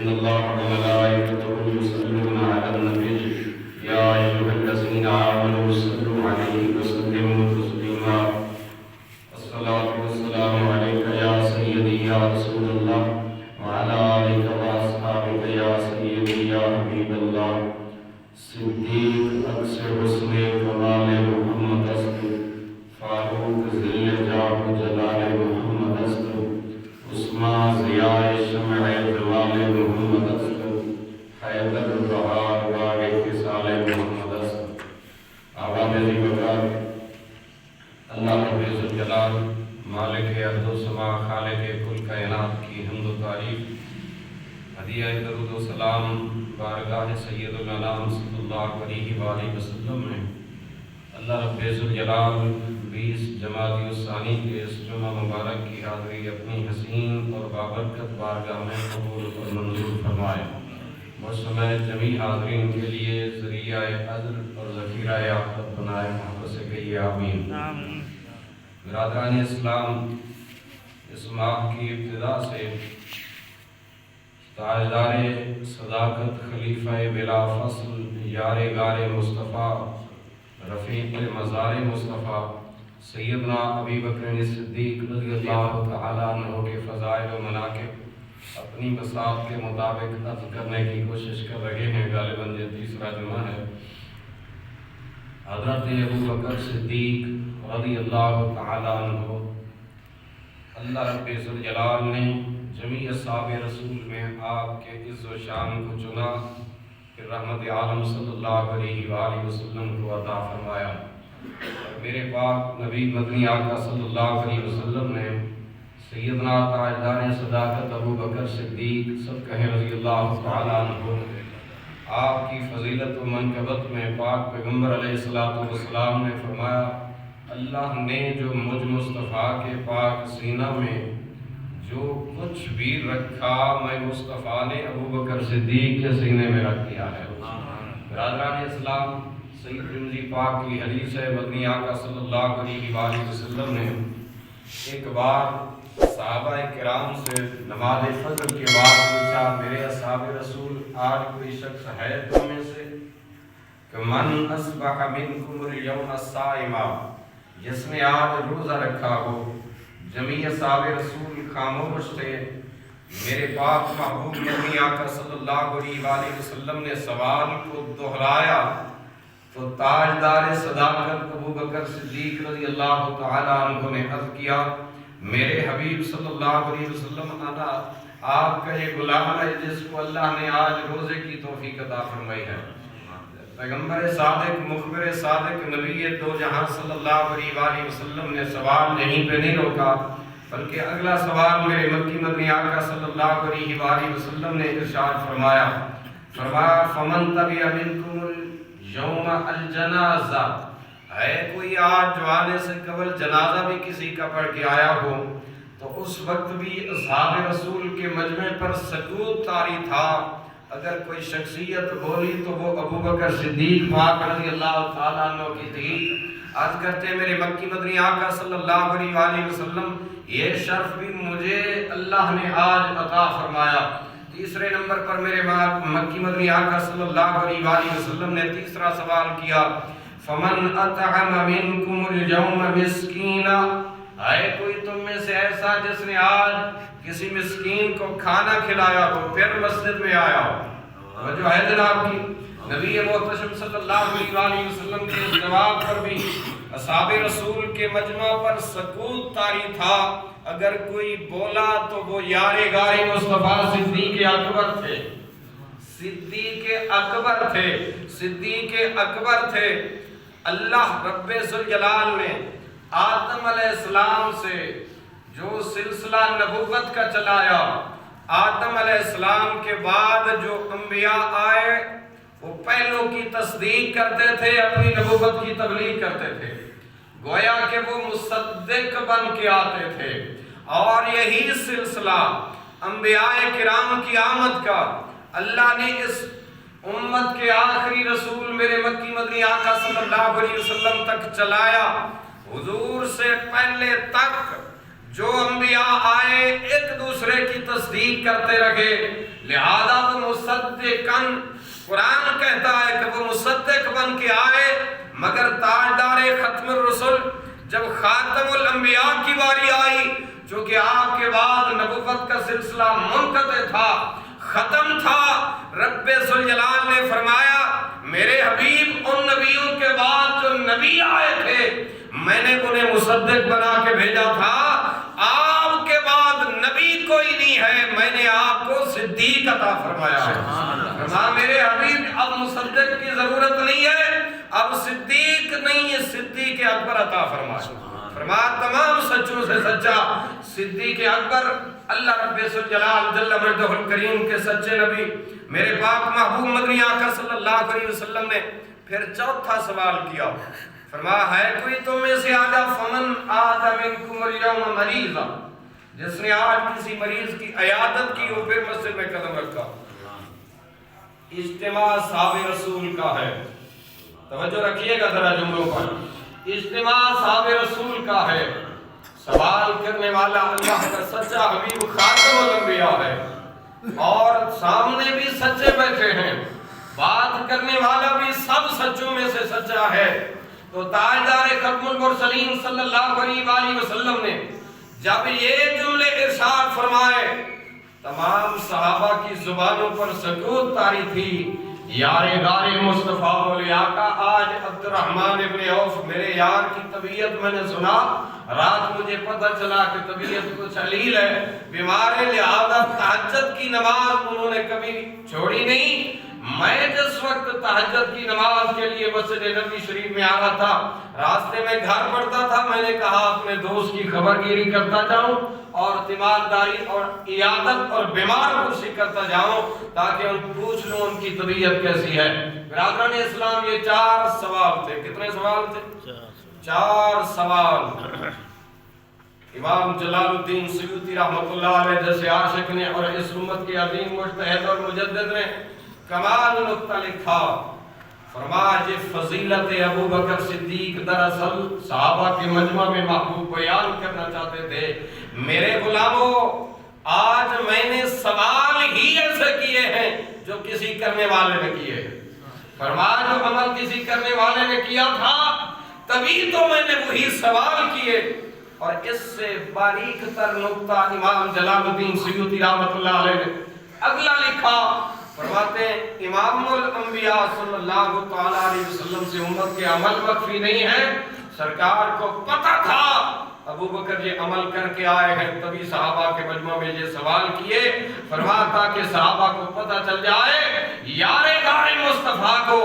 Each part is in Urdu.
إن الله وملائكته يصلون على النبي يا أيها الذين آمنوا صلوا عليه وسلموا تسليما الصلاة والسلام عليك يا سيدي يا رسول الله وعلى آلك وأصحابك يا سيدي يا حبيب الله صدیق اکثر حسن کمال محمد است فاروق ذل جاہ جلال محمد است عثمان ضیاء شمع جمال محمد است حیدر بہار باغ خصال محمد است آباد علی بکار اللہ رب ذوالجلال مالک ارض و سما خالق کل کائنات کی حمد و تعریف ہدیہ درود و سلام بارگاہ سید الانام صلی اللہ علیہ وآلہ وسلم میں اللہ رب ذوالجلال 20 جمادی الثانی کے اس جمعہ مبارک کی حاضری اپنی حسین اور بابرکت بارگاہ میں قبول اور منظور فرمائے موسم جمیع حاضرین کے لیے ذریعہ عذر اور ذخیرہ آخرت بنائے محبت سے کہیے آمین برادران اسلام اس ماہ کی ابتدا سے تاجدار صداقت خلیفہ بلا فصل یار غار مصطفیٰ رفیق مزار مصطفیٰ سیدنا ابی بکر صدیق رضی اللہ تعالیٰ عنہ کے فضائل و مناقب اپنی بساط کے مطابق عرض کرنے کی کوشش کر رہے ہیں غالباً یہ تیسرا جمعہ ہے حضرت ابو بکر صدیق رضی اللہ تعالیٰ عنہ اللہ رب ذوالجلال نے جمیع اصحاب رسول میں آپ کے عز و شان کو چنا پھر رحمت عالم صلی اللہ علیہ وآلہ وسلم کو عطا فرمایا اور میرے پاک نبی مدنی آقا صلی اللہ علیہ وسلم نے سیدنا تاجدار صداقت ابو بکر صدیق سب کہیں رضی اللہ تعالیٰ عنہ آپ کی فضیلت و منقبت میں پاک پیغمبر علیہ السلام نے فرمایا اللہ نے جو مجھ مصطفیٰ کے پاک سینہ میں جو کچھ بھی رکھا میں مصطفیٰ نے ابو بکر صدیق کے سینے میں رکھ دیا ہے برادران اسلام سید ترمذی پاک کی حدیث ہے مدنی آقا صلی اللہ علیہ وآلہ وسلم نے ایک بار صحابہ کرام سے نماز فجر کے بعد پوچھا میرے اصحاب رسول آج کوئی شخص ہے تم میں سے کہ من اصبح منکم اليوم الصائما جس نے آج روزہ رکھا ہو جمیع صحاب رسول خاموش تھے میرے پاک محبوب نبی آقا صلی اللہ علیہ وآلہ وسلم نے سوال کو دہرایا تو تاجدار صداقت ابو بکر صدیق رضی اللہ تعالیٰ عنہ نے عرض کیا میرے حبیب صلی اللہ علیہ وسلم انا آپ کا یہ غلام ہے جس کو اللہ نے آج روزے کی توفیق عطا فرمائی ہے پیغمبر صادق مخبر صادق نبی دو جہاں صلی اللہ علیہ وآلہ وسلم نے سوال یہیں پہ نہیں روکا بلکہ اگلا سوال میرے مکی مدنی آقا صلی اللہ علیہ وآلہ وسلم نے ارشاد فرمایا فمن تبع منکم اليوم الجنازہ ہے کوئی آج جو آنے سے قبل جنازہ بھی کسی کا پڑھ کے آیا ہو تو اس وقت بھی اصحاب رسول کے مجمع پر سکوت طاری تھا اگر کوئی شخصیت بولی تو وہ ابو بکر صدیق پاک رضی اللہ تعالیٰ عنہ کی تھی عرض کرتے میرے مکی مدنی آقا صلی اللہ علیہ وآلہ وسلم یہ شرف بھی مجھے اللہ نے آج عطا فرمایا تیسرے نمبر پر میرے مکی مدنی آقا صلی اللہ علیہ وآلہ وسلم نے تیسرا سوال کیا فمن اطعم منکم اليوم مسکینا ہے کوئی تم میں سے ایسا جس نے آج کسی مسکین کو کھانا کھلایا ہو پھر مسجد میں آیا ہو جو ہے جناب کی نبی محتشم صلی اللہ علیہ وسلم کے جواب پر بھی اصحاب رسول کے مجمع پر سکوت طاری تھا اگر کوئی بولا تو وہ یار غار مصطفیٰ صدیق اکبر تھے صدیق اکبر تھے اللہ رب ذوالجلال نے آدم علیہ السلام سے جو سلسلہ نبوت کا چلایا آدم علیہ السلام کے بعد جو انبیاء آئے وہ پہلوں کی تصدیق کرتے تھے اپنی نبوت کی تبلیغ کرتے تھے گویا کہ وہ مصدق بن کے آتے تھے اور یہی سلسلہ انبیاء کرام کی آمد کا اللہ نے اس امت کے آخری رسول میرے مکی مدنی آقا صلی اللہ علیہ وسلم تک چلایا حضور سے پہلے تک جو انبیاء آئے ایک دوسرے کی تصدیق کرتے رہے، لہذا وہ مصدقن، قرآن کہتا ہے کہ وہ مصدق بن کے آئے، مگر تاجدار ختم الرسل جب خاتم الانبیاء کی باری آئی، چونکہ آپ کے بعد نبوت کا سلسلہ منقطع تھا، ختم تھا، رب ذوالجلال نے فرمایا میرے حبیب ان نبیوں کے بعد جو نبی آئے تھے میں نے انہیں مصدق بنا کے بھیجا تھا، آپ کے بعد نبی کوئی نہیں ہے، میں نے آپ کو صدیق عطا فرمایا ہے۔ فرمایا میرے حبیب اب مصدق کی ضرورت نہیں ہے، اب صدیق نہیں ہے، صدیق اکبر عطا فرمایا۔ فرمایا تمام سچوں سے سچا صدیق اکبر اللہ رب ذوالجلال جل مجدہ الکریم کے سچے نبی میرے پاک محبوب مدنی آقا صلی اللہ علیہ وسلم نے پھر چوتھا سوال کیا، فرمایا ہے کوئی تم میں سے آجا فمن آتا منکم اليوم مریضا، جس نے آج کسی مریض کی عیادت کی اور پھر مسجد میں قدم رکھا۔ اجتماع صحابہ رسول کا ہے، توجہ رکھیے گا ذرا جملوں پر، اجتماع صحابہ رسول کا ہے، سوال کرنے والا اللہ کا سچا حبیب خاتم الانبیاء ہے، اور سامنے بھی سچے بیٹھے ہیں، بات کرنے والا بھی سب سچوں میں سے سچا ہے۔ تو تاجدار ختم المرسلین صلی اللہ علیہ وآلہ وسلم نے جب یہ جملے ارشاد فرمائے، تمام صحابہ کی زبانوں پر سکوت طاری تھی۔ یار غار مصطفیٰ بولے آقا آج عبد الرحمن ابن عوف میرے یار کی طبیعت میں نے سنا، رات مجھے پتہ چلا کہ طبیعت کچھ علیل ہے، بیمار ہے، لہذا تہجد کی نماز انہوں نے کبھی چھوڑی نہیں۔ میں جس وقت تہجد کی نماز کے لیے مسجد نبوی شریف میں آ رہا تھا، راستے میں گھر پڑتا تھا، میں نے کہا اپنے دوست کی خبر گیری کرتا جاؤں اور تیمارداری اور عیادت اور بیمار پرسی کرتا جاؤں تاکہ ان پوچھ لوں ان کی طبیعت کیسی ہے۔ برادران اسلام یہ 4 سوال تھے، کتنے سوال تھے؟ 4 سوال۔ امام جلال الدین سیوطی رحمۃ اللہ علیہ جیسے عاشق نے اور اس امت کے عظیم مجتہد اور مجدد نے کمال نقطہ لکھا، فرمایا جی فضیلت ابو بکر صدیق دراصل صحابہ کے مجمع میں محبوب بیان کرنا چاہتے تھے۔ میرے غلاموں آج میں نے سوال ہی ایسے کیے ہیں جو کسی کرنے والے نے کیے، فرمایا جو عمل کسی کرنے والے نے کیا تھا تبھی تو میں نے وہی سوال کیے۔ اور اس سے باریک تر نقطہ امام جلال الدین سیوطی رحمۃ اللہ علیہ نے اگلا لکھا، فرماتے ہیں امام الانبیاء صلی اللہ تعالیٰ علیہ وسلم سے امت کے عمل مخفی نہیں ہے، سرکار کو پتہ تھا ابو بکر یہ عمل کر کے آئے ہیں، تبھی صحابہ کے مجمع میں یہ سوال کیے، فرمایا تھا کہ صحابہ کو پتہ چل جائے یار غار مصطفیٰ کو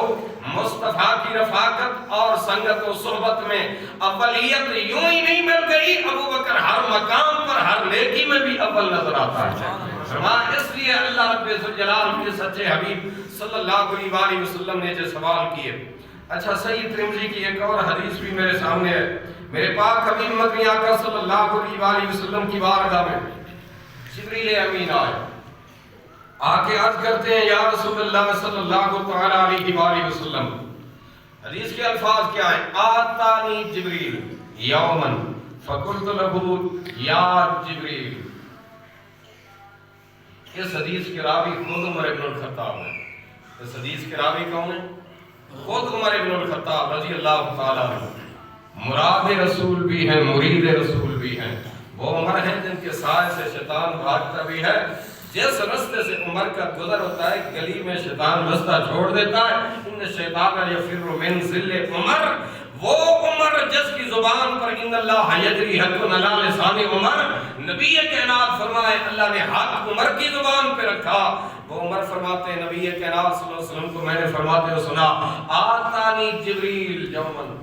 مصطفیٰ کی رفاقت اور سنگت و صحبت میں اولیت یوں ہی نہیں مل گئی، ابو بکر ہر مقام پر ہر نیکی میں بھی اول نظر آتا ہے۔ فرمایا اس لیے اللہ رب ذوالجلال کے سچے حبیب صلی اللہ علیہ وآلہ وسلم نے جو سوال کیے۔ اچھا صحیح ترمذی کی ایک اور حدیث بھی میرے سامنے ہے، میرے پاک حبیب مدنی آقا صلی اللہ علیہ وآلہ وسلم کی بارگاہ میں جبریل امین آئے، آکے عرض کرتے ہیں یا رسول اللہ صلی اللہ تعالیٰ علیہ وآلہ وسلم، حدیث کے الفاظ کیا ہیں؟ آتانی جبریل یومن فقلت لہو یا جبریل۔ اس حدیث کے راوی خود عمر ابن الخطاب ہے۔ اس حدیث کے راوی کون ہے؟ خود عمر ابن الخطاب رضی اللہ تعالیٰ عنہ، مراد رسول بھی ہیں، مرید رسول بھی ہیں، وہ عمر ہیں جن کے سائے سے شیطان بھاگتا بھی ہے۔ جس رستے سے عمر کا گزر ہوتا ہے گلی میں شیطان رستہ چھوڑ دیتا ہے، ان شیطان یفر من ذل عمر، وہ عمر جس کی زبان پر ان اللہ یجری حق علی لسان عمر، نبی کائنات فرمائے اللہ نے حق عمر کی زبان پہ رکھا، وہ عمر فرماتے ہیں نبی کائنات صلی اللہ علیہ وسلم کو میں نے فرماتے ہوئے سنا آتانی جبریل یومن،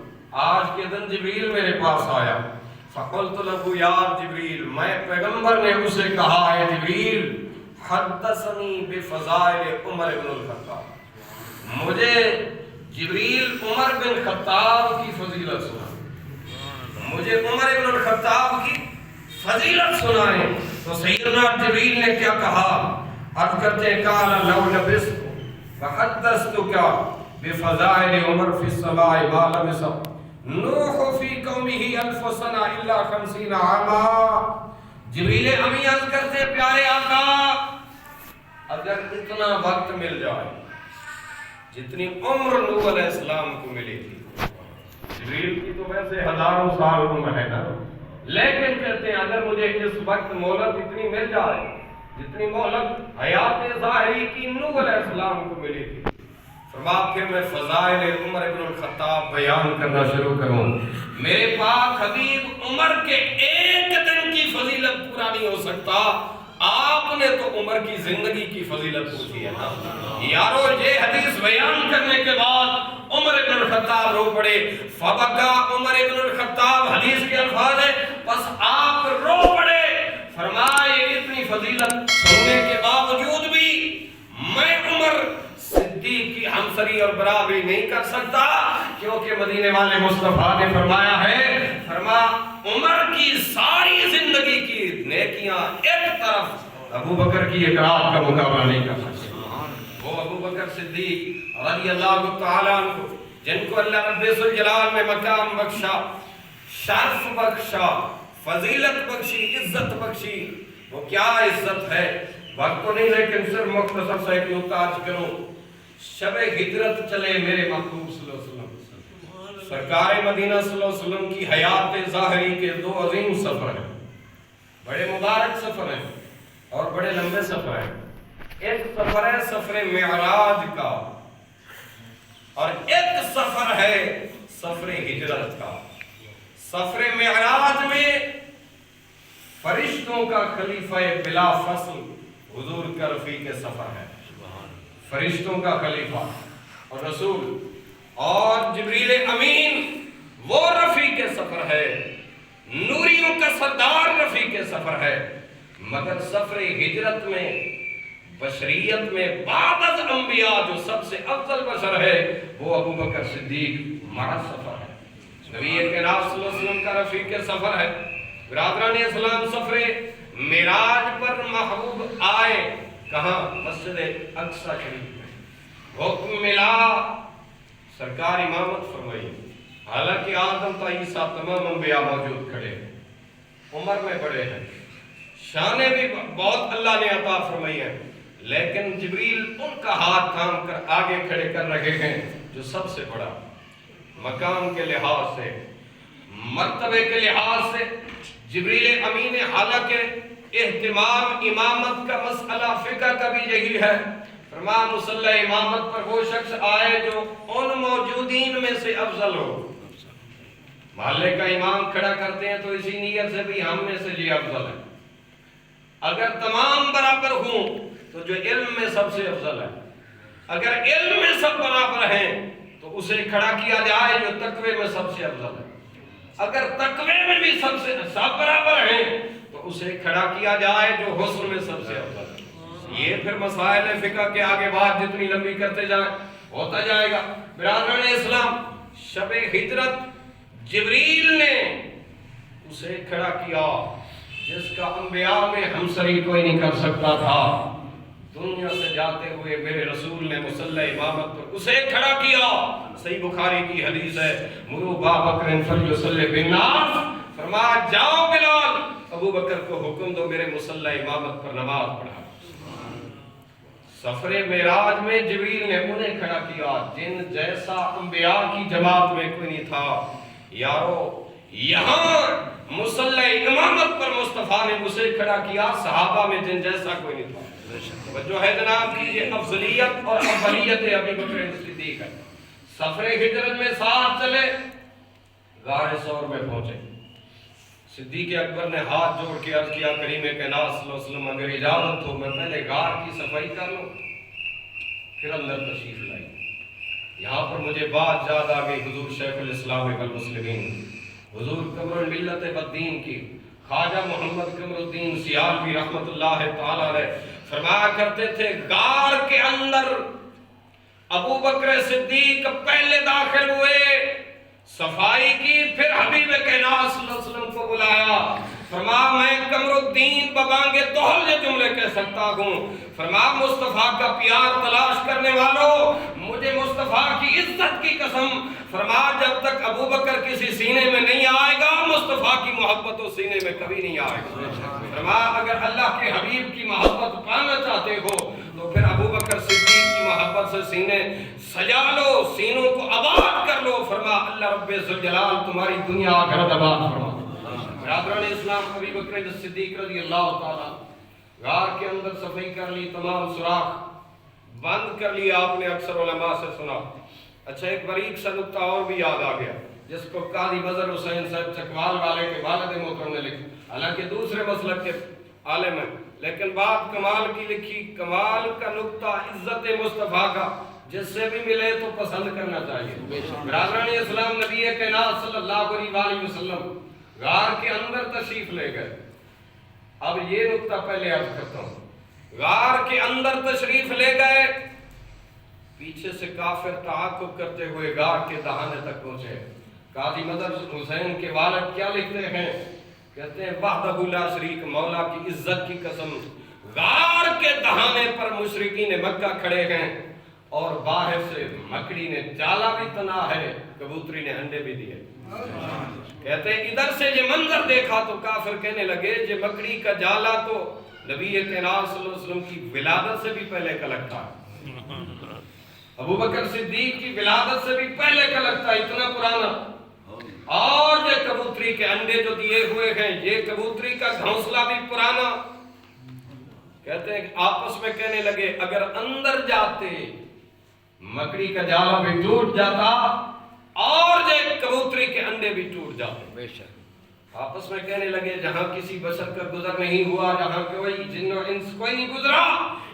آج کے دن جبریل میرے پاس آیا، فقلت لہو یا جبریل، میں پیغمبر نے اسے کہا ہے جبریل حدثنی بفضائل عمر بن الخطاب، مجھے جبریل عمر بن خطاب کی فضیلت سنا، مجھے عمر بن الخطاب کی فضیلت سنائیں۔ تو سیدنا جبریل نے کیا کہا؟ عرض کرتے ہیں قال لو لبثت فحدثتک بفضائل عمر فی السماء ما لبث نوح فی قومہ الف سنہ الا 50 عاما. جبریل امی عرض کرتے پیارے آقا اگر اتنا وقت مل جائے جتنی عمر نوح علیہ السلام کو ملی تھی. جبریل کی تو ویسے ہزاروں سال عمر ہے نا، لیکن کہتے ہیں اگر مجھے اس وقت مہلت اتنی مل جائے جتنی مہلت حیات ظاہری کی نوح علیہ السلام کو ملی تھی، فرمایا پھر میں فضائل عمر ابن الخطاب بیان کرنا شروع کروں. میرے پاک حبیب عمر کے ایک دن کی فضیلت پورا نہیں ہو سکتا، آپ نے تو عمر کی زندگی کی فضیلت پوچھی ہے نا. یارو یہ حدیث بیان کرنے کے بعد عمر ابن الخطاب رو پڑے. فبکا عمر ابن الخطاب، حدیث کے الفاظ ہے بس آپ رو پڑے. فرمائے اتنی فضیلت سننے کے باوجود بھی میں عمر صدیق کی ہمسری اور برابری نہیں کر سکتا، کیونکہ مدینے والے مصطفیٰ نے فرمایا ہے، فرمایا عمر کی ساری زندگی کی نیکیاں ایک طرف ابو بکر کی ایک رات کا مقابلہ نہیں کر سکتے. وہ ابو بکر صدیق رضی اللہ تعالیٰ عنہ جن کو اللہ رب الجلال میں مقام بخشا، شرف بخشا، فضیلت بخشی، عزت بخشی. وہ کیا عزت ہے، وقت تو نہیں لیکن صرف مختصر سا ایک نکتہ عرض کروں. شب ہجرت چلے میرے محبوب صلی اللہ علیہ وسلم، سرکار مدینہ صلی اللہ علیہ وسلم کی حیات ظاہری کے دو عظیم سفر ہیں، بڑے مبارک سفر ہیں اور بڑے لمبے سفر ہیں. ایک سفر ہے سفر معراج کا اور ایک سفر ہے سفر ہجرت کا. سفر معراج میں فرشتوں کا خلیفہ بلا فصل حضور کا رفیق سفر ہے، فرشتوں کا خلیفہ اور رسول، اور جبریل امین وہ رفیق سفر ہے، نوریوں کا سردار رفیق سفر ہے. مگر سفر ہجرت میں بشریت میں بعد از انبیاء جو سب سے افضل بشر ہے وہ ابو بکر صدیق مع سفر ہے. نبی کریم صلی اللہ علیہ وسلم کا رفیق سفر ہے. برادران اسلام سفر معراج پر محبوب آئے کہاں؟ مسجد اقصی شریف میں. حکم ملا، سرکار امامت فرمائی. حالانکہ آدم تا عیسیٰ تمام انبیاء موجود کھڑے، عمر میں بڑے ہیں، شانیں بھی بہت اللہ نے عطا فرمائی ہیں، لیکن جبریل ان کا ہاتھ تھام کر آگے کھڑے کر رہے ہیں جو سب سے بڑا مقام کے لحاظ سے، مرتبے کے لحاظ سے. جبریل امین حالانکہ اہتمام امامت کا مسئلہ فقہ کا بھی یہی ہے، فرمایا مصلی امامت پر وہ شخص آئے جو ان موجودین میں سے افضل ہو. محلے کا امام کھڑا کرتے ہیں تو اسی نیت سے بھی ہم میں سے یہ افضل ہے. اگر تمام برابر ہوں تو جو علم میں سب سے افضل ہے، اگر علم میں سب برابر ہیں تو اسے کھڑا کیا جائے جو تقوی میں سب سے افضل ہے. اگر تقوی میں بھی سب برابر ہیں تو اسے کھڑا کیا جائے جو حسن میں سب سے افضل ہے. یہ پھر مسائل فقہ کے آگے بات جتنی لمبی کرتے جائیں ہوتا جائے گا. برادران اسلام شب ہجرت جبریل نے اسے کھڑا کیا جس کا انبیاء میں ہمسری کوئی نہیں کر سکتا تھا. دنیا سے جاتے ہوئے میرے رسول نے مصلی امامت پر اسے کھڑا کیا. صحیح بخاری کی حدیث ہے، مرو با بکر فلیصلی بالناس، فرمایا جاؤ بلال ابو بکر کو حکم دو میرے مصلی امامت پر نماز پڑھا. سفر معراج میں جبریل نے انہیں کھڑا کیا جن جیسا انبیاء کی جماعت میں کوئی نہیں تھا. یارو یہاں مصلی امامت پر مصطفیٰ نے اسے کھڑا کیا، صحابہ میں جن جیسا کوئی نہیں تھا. جو ہے جناب کی یہ افضلیت اور افضلیت ابی بکر صدیق ہے. سفر ہجرت میں ساتھ چلے، غار ثور میں پہنچے. صدیق اکبر نے ہاتھ جوڑ کے عرض کیا کریم کائنات صلی اللہ علیہ وسلم اگر اجازت ہو میں پہلے غار کی صفائی کر لوں پھر اندر تشریف لائی. یہاں پر مجھے بات یاد آ گئی حضور شیخ الاسلام والمسلمین، حضور قمر الملت بدین کی خواجہ محمد قمر الدین سیالوی رحمت اللہ تعالی علیہ فرمایا کرتے تھے غار کے اندر ابو بکر صدیق پہلے داخل ہوئے، صفائی کی، پھر حبیب کائنات صلی اللہ علیہ وسلم کو بلایا. فرما میں قمر الدین ببانگے دوہل یہ جملے کہہ سکتا ہوں. فرما مصطفیٰ کا پیار تلاش کرنے والوں مجھے مصطفیٰ کی عزت کی قسم فرما جب تک ابو بکر کسی سینے میں نہیں آئے گا مصطفیٰ کی محبت و سینے میں کبھی نہیں آئے گا. فرما اگر اللہ کے حبیب کی محبت پانا چاہتے ہو تو پھر ابو بکر صدیق کی محبت سے سینے سجا لو, سینوں کو آباد کر لو. فرما اللہ رب ذوالجلال تمہاری دنیا آخرت آباد فرما. برادران اسلام, ابو بکر صدیق رضی اللہ تعالیٰ غار کے اندر صفائی کر لی, تمام سوراخ بند کر لیا. آپ نے اکثر علماء سے سنا. اچھا ایک باریک سا نکتہ اور بھی یاد آ گیا جس کو قاضی بزر حسین صاحب چکوال والے کے والد محترم نے لکھا, حالانکہ دوسرے مسلک کے عالم ہیں, لیکن بات کمال کی لکھی. کمال کا نکتہ عزت مصطفیٰ کا جس سے بھی ملے تو پسند کرنا چاہیے. برادران اسلام, نبی کائنات صلی اللہ علیہ وسلم غار کے اندر تشریف لے گئے. اب یہ نکتہ پہلے عرض کرتا ہوں. غار کے اندر تشریف لے گئے, پیچھے سے کافر تعاقب کرتے ہوئے غار کے دہانے تک پہنچے. قاضی مظہر حسین کے والد کیا لکھتے ہیں, کہتے ہیں وحدہ لا شریک, مولا کی عزت کی قسم غار کے دہانے پر مشرکین مکہ کھڑے ہیں اور باہر سے مکڑی نے جالا بھی تنا ہے, کبوتری نے انڈے بھی دیے. کہتے ہیں ادھر سے یہ منظر دیکھا تو کافر کہنے لگے یہ مکڑی کا جالا تو نبی کائنات صلی اللہ علیہ وسلم کی ولادت سے بھی پہلے کا لگتا ہے, ابو بکر صدیق کی ولادت سے بھی پہلے کا لگتا ہے, اتنا پرانا. اور یہ کبوتری کے انڈے جو دیے ہوئے ہیں یہ کبوتری کا گھونسلہ بھی پرانا. کہتے ہیں آپس میں کہنے لگے اگر اندر جاتے مکڑی کا جالا بھی ٹوٹ جاتا اور یہ کبوتری کے انڈے بھی ٹوٹ جاتے. بے شک آپس میں کہنے لگے جہاں کسی بشر کا گزر نہیں ہوا, جہاں کوئی جن و انس کوئی نہیں گزرا,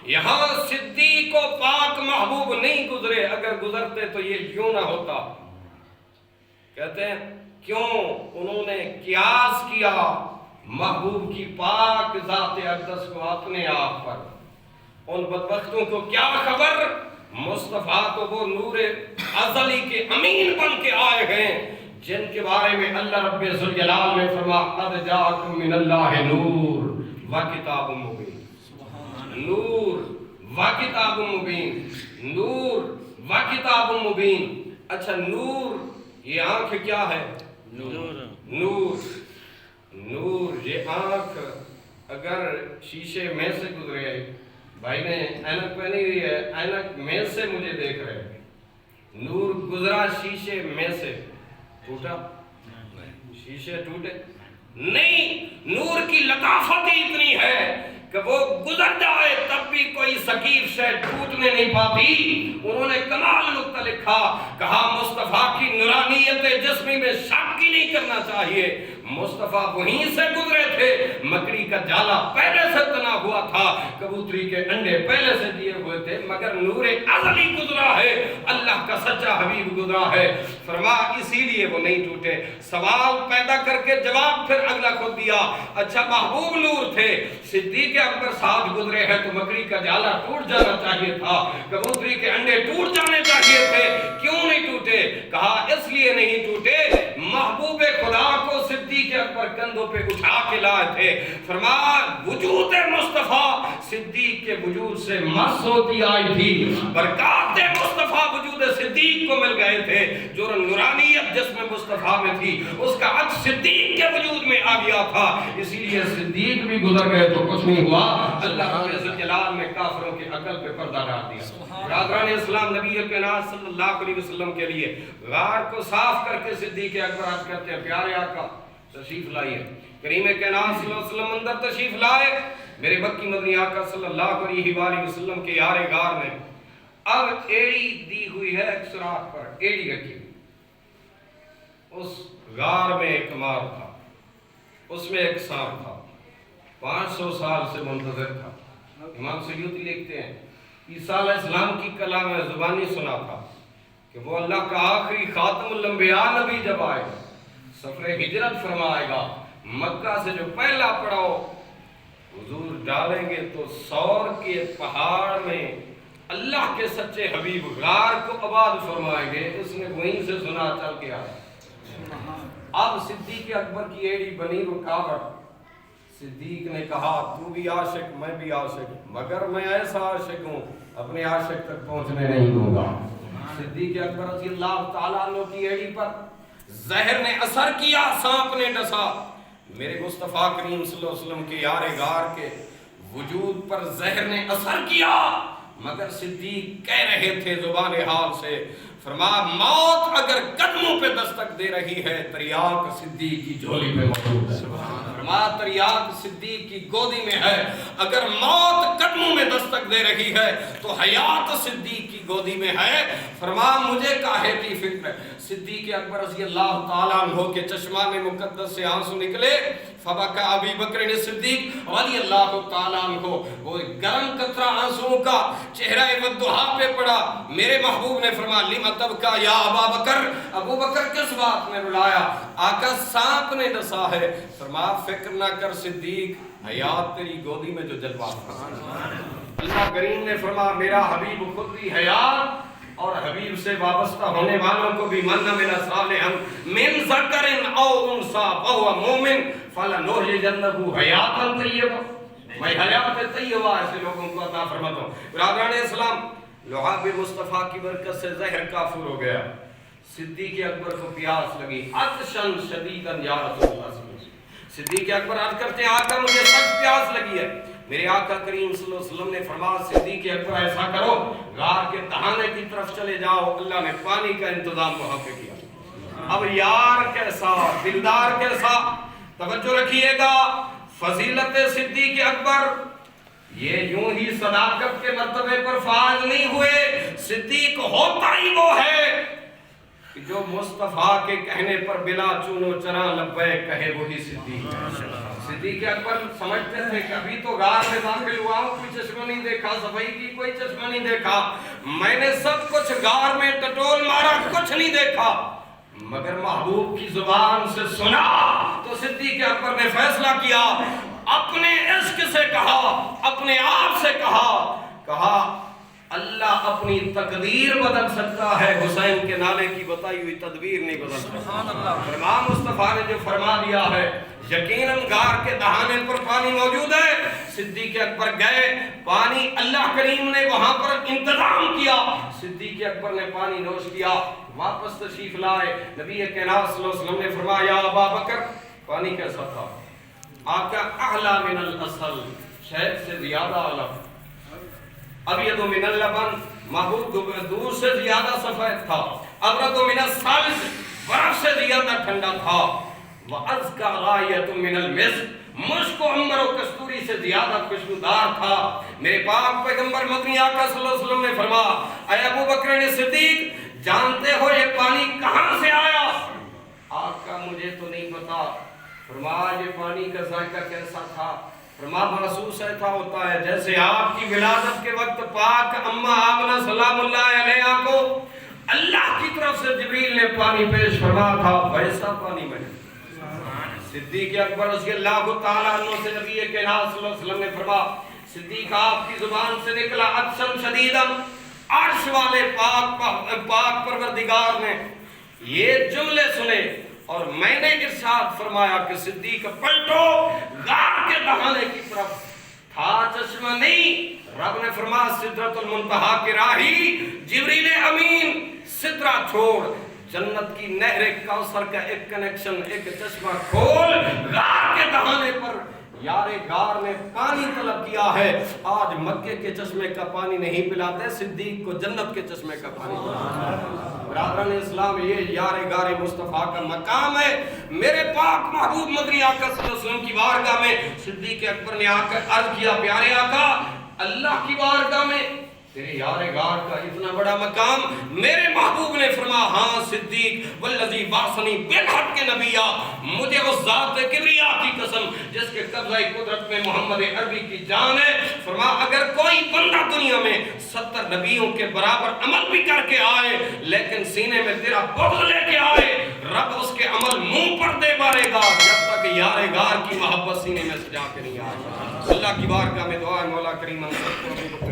یہاں صدیق و پاک محبوب نہیں گزرے. اگر گزرتے تو یہ یوں نہ ہوتا. کہتے ہیں کیوں, انہوں نے قیاس کیا محبوب کی پاک ذات اقدس کو اپنے آپ پر. ان بدبختوں کو کیا خبر مصطفیٰ تو وہ نور ازلی کے امین بن کے آئے ہیں جن کے بارے میں اللہ رب ذوالجلال نے فرمایا قد جاءکم من اللہ نور و کتاب مبین. نور و کتاب مبین, نور و کتاب مبین. اچھا نور یہ آنکھ کیا ہے؟ نور. نور یہ آنکھ اگر شیشے میں سے گزرے, بھائی نے اینک پہنی ہوئی ہے, اینک میں سے مجھے دیکھ رہے ہیں, نور گزرا شیشے میں سے, ٹوٹا؟ شیشے ٹوٹے نہیں. نور کی لطافت ہی اتنی ہے کہ وہ گزر جائے تب بھی کوئی ثقیف شے ٹوٹنے نہیں پاتی. انہوں نے کمال نکتہ لکھا, کہا مصطفیٰ کی نورانیت جسمی میں شک ہی نہیں کرنا چاہیے. مصطفیٰ وہیں سے گزرے تھے, مکڑی کا جالا پہلے سے تنا ہوا تھا, کبوتری کے انڈے پہلے سے دیے ہوئے تھے, مگر نور ازلی گزرا ہے, اللہ کا سچا حبیب گزرا ہے. فرما اسی لیے وہ نہیں ٹوٹے. سوال پیدا کر کے جواب پھر اگلا خود دیا. اچھا محبوب نور تھے, صدیق اکبر ساتھ گزرے ہیں تو مکڑی کا جالا ٹوٹ جانا چاہیے تھا, کبوتری کے انڈے ٹوٹ جانے چاہیے تھے, کیوں نہیں ٹوٹے؟ کہا اس لیے نہیں ٹوٹے, محبوب خدا کو صدیق اکبر کندھوں پہ اٹھا کے لائے تھے. فرمایا وجود مصطفیٰ صدیق کے وجود سے مس ہوتی آئی تھی, برکات مصطفیٰ وجود صدیق کو مل گئے تھے. جو نورانیت جس میں مصطفیٰ میں تھی اس کا عکس صدیق کے وجود میں آ گیا تھا, اسی لیے صدیق بھی گزر گئے تو کچھ نہیں ہوا. اللہ رب ذوالجلال نے کافروں کی عقل پہ پردہ ڈال دیا. برادران اسلام, نبی کائنات صلی اللہ علیہ وسلم کے لیے غار کو صاف کر کے صدیق اکبر عرض کرتے ہیں پیارے آقا تشریف لائیے. کریم کائنات صلی اللہ علیہ وسلم اندر تشریف لائے, میرے مکی مدنی آقا صلی اللہ علیہ وآلہ وسلم کے یار غار میں اب ایڑی دی ہوئی ہے ایک سوراخ پر, ایڑی رکھی. اس غار میں ایک مار تھا, اس میں ایک سانپ تھا, 500 سال سے منتظر تھا. امام سیوطی لکھتے ہیں عیسیٰ علیہ السلام کی کلام میں زبانی سنا تھا کہ وہ اللہ کا آخری خاتم الانبیاء نبی جب آئے گا, سفر ہجرت فرمائے گا, مکہ سے جو پہلا پڑاؤ حضور ڈالیں گے تو سور کے پہاڑ میں اللہ کے سچے حبیب غار کو آباد فرمائیں گے. اس نے وہیں سے سنا چل کے آیا. اب صدیق اکبر کی ایڑی بنی رکاوٹ, صدیق نے کہا تو بھی عاشق میں بھی عاشق، مگر میں ایسا عاشق ہوں اپنے عاشق تک پہنچنے نہیں دوں گا۔ صدیق اکبر رضی اللہ تعالیٰ عنہ کی ایڑی پر زہر نے اثر کیا، سانپ نے ڈسا، میرے مصطفیٰ کریم صلی اللہ علیہ وسلم کے یار غار کے وجود پر زہر نے اثر کیا، مگر صدیق کہہ رہے تھے زبان حال سے، فرمایا موت اگر قدموں پہ دستک دے رہی ہے تریاق صدیق کی جھولی پہ موجود ہے، فرمایا تریاق صدیق کی گودی میں ہے، اگر موت قدموں میں دستک دے رہی ہے تو حیات صدیق کی گودی میں ہے، فرمایا مجھے کاہے کی فکر ہے۔ صدیق اکبر رضی اللہ تعالیٰ عنہ کے چشمان مقدس سے آنسو نکلے، فبکا ابی بکر صدیق رضی اللہ تعالیٰ عنہ، وہ گرم قطرہ آنسو کا چہرہ ودعا پہ پڑا، میرے محبوب نے فرمایا لم تبکا یا ابا بکر، ابو بکر کس بات میں رلایا؟ آقا سانپ نے ڈسا ہے، فرمایا فکر نہ کر صدیق، حیات تیری گودی میں جو جلوہ ہے۔ اللہ کریم نے فرمایا میرا حبیب خود بھی حیات اور حبیب سے وابستہ ہونے والوں کو بھی من من صالحا من ذکر او انثى وهو مؤمن فلنحيينه حیاتا طیبہ، میں حیات طیبہ ایسے لوگوں کو عطا فرماتا ہوں۔ برادران اسلام، لعاب مصطفیٰ کی برکت سے زہر کافر ہو گیا، صدیق اکبر کو پیاس لگی، عطشا شدیدا یا رسول اللہ صلی اللہ علیہ وسلم، صدیق اکبر عرض کرتے ہیں آقا مجھے سخت پیاس لگی ہے، میرے آقا کریم صلی اللہ علیہ وسلم نے فرمایا صدیق اکبر ایسا کرو غار کے دہانے کی طرف چلے جاؤ، اللہ نے پانی کا انتظام وہاں پہ کیا۔ اب یار کیسا، دلدار کیسا، توجہ رکھیے گا، فضیلت صدیق اکبر یہ یوں ہی صداقت کے مرتبے پر فائز نہیں ہوئے، صدیق ہوتا ہی وہ ہے کہ جو مصطفیٰ کے کہنے پر بلا چون و چرا لبیک کہے وہی صدیق ہے۔ صدیق اکبر سمجھتے تھے کہ ابھی تو غار میں داخل ہوا ہوں، کوئی چشمہ نہیں دیکھا، صفائی کی کوئی چشمہ نہیں دیکھا، میں نے سب کچھ غار میں ٹٹول مارا، کچھ نہیں دیکھا، مگر محبوب کی زبان سے سنا تو صدیق اکبر نے فیصلہ کیا، اپنے عشق سے کہا، اپنے آپ سے کہا اللہ اپنی تقدیر بدل سکتا ہے، حسین کے نالے کی بتائی ہوئی تدبیر نہیں بدل سکتا۔ فرما مصطفیٰ نے جو فرما دیا ہے یقیناً غار کے دہانے پر پانی موجود ہے، صدیق اکبر گئے، پانی اللہ کریم نے وہاں پر انتظام کیا، صدیق اکبر نے پانی نوش کیا، واپس تشریف لائے، نبی کائنات صلی اللہ علیہ وسلم نے فرمایا یا ابا بکر پانی کیسا تھا؟ آقا اعلیٰ من الاصل، شہد سے زیادہ اعلیٰ، ابید من اللبن، محبوب دودھ سے زیادہ سفید تھا، ابرد من الثلج، برف سے زیادہ ٹھنڈا تھا، وَأَزْكَى غَائِيَةٌ مِّنَ الْمِسْكِ، مشک و عنبر و کستوری سے زیادہ خوشبودار تھا۔ میرے پاک پیغمبر مدنی آقا صلی اللہ علیہ وسلم نے فرمایا اے ابو بکر صدیق جانتے ہو یہ پانی کہاں سے آیا؟ آقا مجھے تو نہیں پتا۔ فرمایا یہ پانی کا ذائقہ کیسا تھا؟ فرمایا محسوس ایسا ہوتا ہے جیسے آپ کی ولادت کے وقت پاک اماں آمنہ سلام اللہ علیہا کو اللہ کی طرف سے جبریل نے پانی پیش فرمایا تھا، ویسا پانی میں نے۔ صدیق اکبر رضی اللہ تعالیٰ عنہ سے نبی کائنات صلی اللہ علیہ وسلم نے فرمایا صدیق آپ کی زبان سے نکلا عطشاً شدیداً، عرش والے پاک پروردگار نے یہ جملے سنے اور میں نے ارشاد فرمایا کہ صدیق پلٹو، غار کے دہانے کی طرف تھا چشمہ نہیں، رب نے فرمایا سدرۃ المنتہا کے راہی جبریل امین سدرہ چھوڑ، جنت کی نہر کوثر کا ایک کنیکشن، ایک چشمہ کھول، غار کے دہانے پر یار غار نے پانی طلب کیا ہے، آج مکے کے چشمے کا پانی نہیں پلاتے، صدیق کو جنت کے چشمے کا پانی پلاتے۔ برادران اسلام یہ یار غار مصطفیٰ کا مقام ہے۔ میرے پاک محبوب مدنی آقا صلی اللہ علیہ وسلم کی بارگاہ میں صدیق اکبر نے آ کر عرض کیا پیارے آقا اللہ کی بارگاہ میں تیرے یار غار کا اتنا بڑا مقام؟ میرے محبوب نے فرمایا ہاں صدیق والذی بعثنی بالحق کے نبیہ، مجھے اس ذات کبریا کی قسم جس کے قبضہ قدرت میں محمد عربی کی جان ہے، فرمایا اگر کوئی بندہ دنیا میں 70 نبیوں کے برابر عمل بھی کر کے آئے لیکن سینے میں تیرا بغض لے کے آئے، رب اس کے عمل منہ پر دے مارے گا جب تک یار غار کی محبت سینے میں سجا کے نہیں آئے۔ اللہ کی بارگاہ میں دعا ہے مولا کریم ہم سب کو